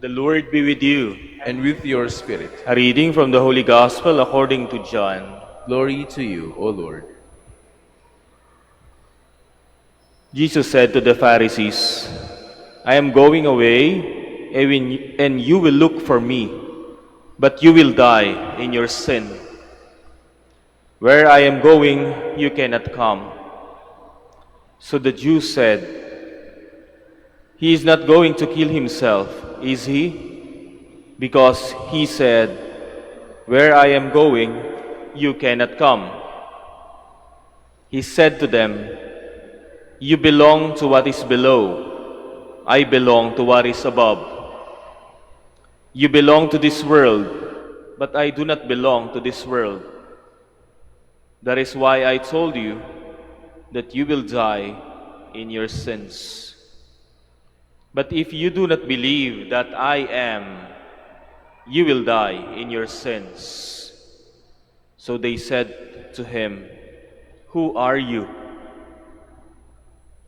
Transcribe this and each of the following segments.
The Lord be with you. and with your spirit. A reading from the Holy Gospel according to John. Glory to you, O Lord. Jesus said to the Pharisees, I am going away, and you will look for me, but you will die in your sin. Where I am going, you cannot come. So the Jews said, He is not going to kill himself, is he? Because he said, Where I am going, you cannot come. He said to them, You belong to what is below. I belong to what is above. You belong to this world, but I do not belong to this world. That is why I told you that you will die in your sins. But if you do not believe that I am, you will die in your sins. So they said to him, Who are you?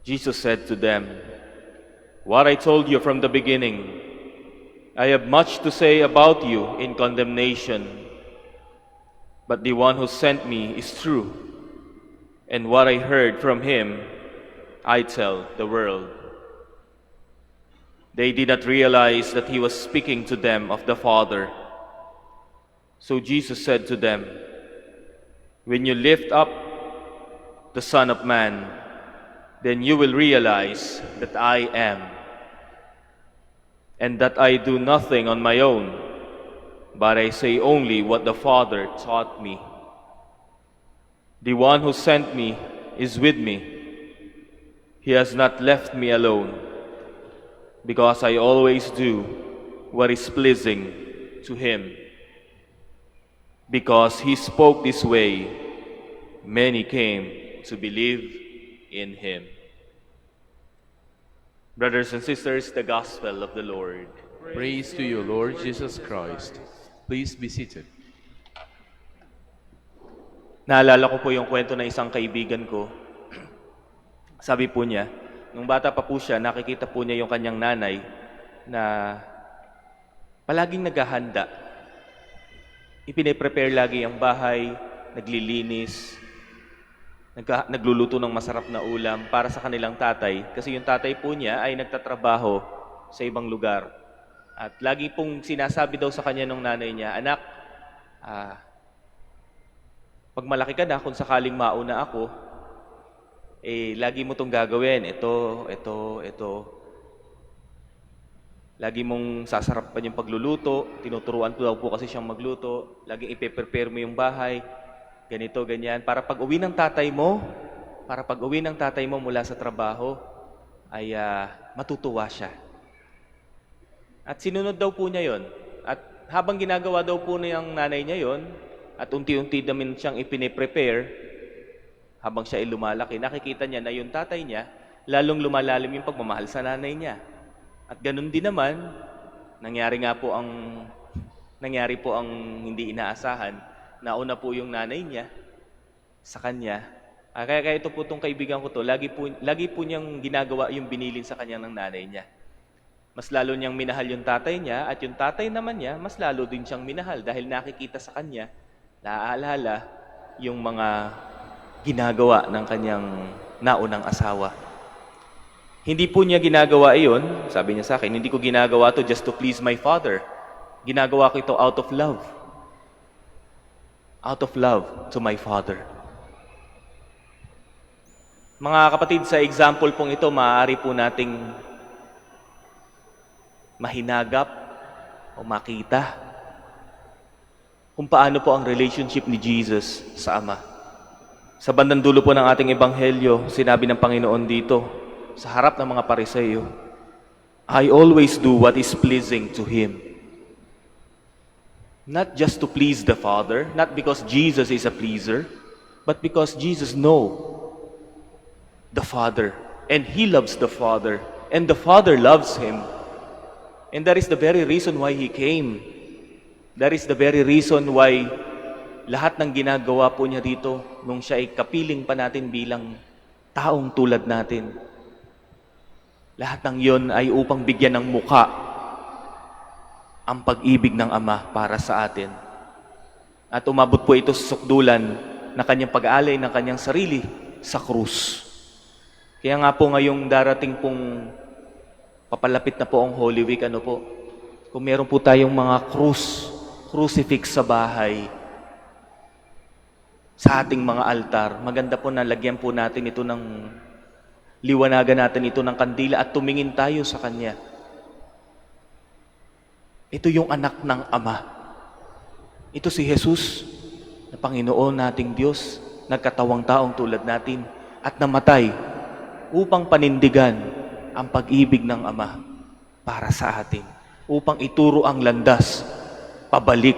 Jesus said to them, What I told you from the beginning. I have much to say about you in condemnation, but the one who sent me is true, and what I heard from him I tell the world. They did not realize that he was speaking to them of the Father. So Jesus said to them, When you lift up the Son of Man, then you will realize that I am, and that I do nothing on my own, but I say only what the Father taught me. The one who sent me is with me. He has not left me alone, because I always do what is pleasing to him. Because he spoke this way, many came to believe in him. Brothers and sisters, the Gospel of the Lord. Praise to you, Lord Jesus Christ. Please be seated. Naalala ko po yung kwento ng isang kaibigan ko. Sabi po niya, nung bata pa po siya, nakikita po niya yung kanyang nanay na palaging naghahanda. Ipine-prepare lagi ang bahay, naglilinis, nagluluto ng masarap na ulam para sa kanilang tatay. Kasi yung tatay po niya ay nagtatrabaho sa ibang lugar. At lagi pong sinasabi daw sa kanya ng nanay niya, Anak, pag malaki ka na, kung sakaling mauna ako, lagi mo itong gagawin. Ito. Lagi mong sasarapan yung pagluluto. Tinuturuan ko daw po kasi siyang magluto. Laging ipe-prepare mo yung bahay. Ganito, ganyan. Para pag uwi ng tatay mo mula sa trabaho, ay matutuwa siya. At sinunod daw po niya yon. At habang ginagawa daw po niyang nanay niya yon, at unti-unti namin siyang ipine-prepare, habang siya ay lumalaki, nakikita niya na yung tatay niya, lalong lumalalim yung pagmamahal sa nanay niya. At ganun din naman, nangyari po ang hindi inaasahan. Nauna po yung nanay niya sa kanya. Kaya ito po itong kaibigan ko to, lagi po niyang ginagawa yung binilin sa kanya ng nanay niya. Mas lalo niyang minahal yung tatay niya, at yung tatay naman niya, mas lalo din siyang minahal dahil nakikita sa kanya, naaalala yung mga ginagawa ng kanyang naunang asawa. Hindi po niya ginagawa iyon, sabi niya sa akin, hindi ko ginagawa to just to please my father. Ginagawa ko ito out of love. Out of love to my father. Mga kapatid, sa example pong ito, maaari po nating mahinagap o makita kung paano po ang relationship ni Jesus sa Ama. Sa bandang dulo po ng ating ebanghelyo, sinabi ng Panginoon dito, sa harap ng mga Pariseo, I always do what is pleasing to Him. Not just to please the Father, not because Jesus is a pleaser, but because Jesus knows the Father, and He loves the Father, and the Father loves Him. And that is the very reason why He came. That is the very reason why lahat ng ginagawa po niya dito nung siya ay kapiling pa natin bilang taong tulad natin. Lahat ng yon ay upang bigyan ng muka ang pag-ibig ng Ama para sa atin. At umabot po ito sa sukdulan na kanyang pag-alay ng kanyang sarili sa krus. Kaya nga po ngayong darating pong papalapit na po ang Holy Week, kung meron po tayong mga crucifix sa bahay, sa ating mga altar, maganda po na lagyan po natin ito liwanagan natin ito ng kandila at tumingin tayo sa Kanya. Ito yung anak ng Ama. Ito si Jesus, na Panginoon nating Diyos, nagkatawang taong tulad natin at namatay upang panindigan ang pag-ibig ng Ama para sa atin, upang ituro ang landas pabalik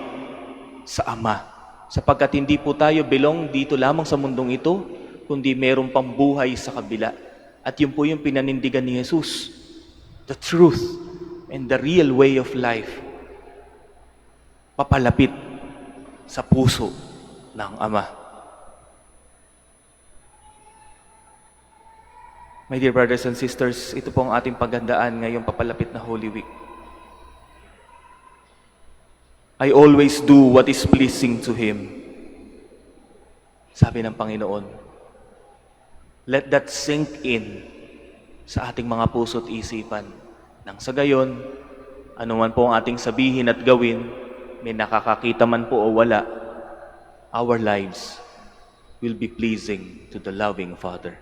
sa Ama. Sapagkat hindi po tayo belong dito lamang sa mundong ito, kundi meron pang buhay sa kabila. At yun po yung pinanindigan ni Jesus, the truth and the real way of life, papalapit sa puso ng Ama. My dear brothers and sisters, ito po ang ating paghandaan ngayong papalapit na Holy Week. I always do what is pleasing to Him. Sabi ng Panginoon. Let that sink in sa ating mga puso't isipan. Nang sa gayon, anuman po ang ating sabihin at gawin, may nakakakita man po o wala, our lives will be pleasing to the loving Father.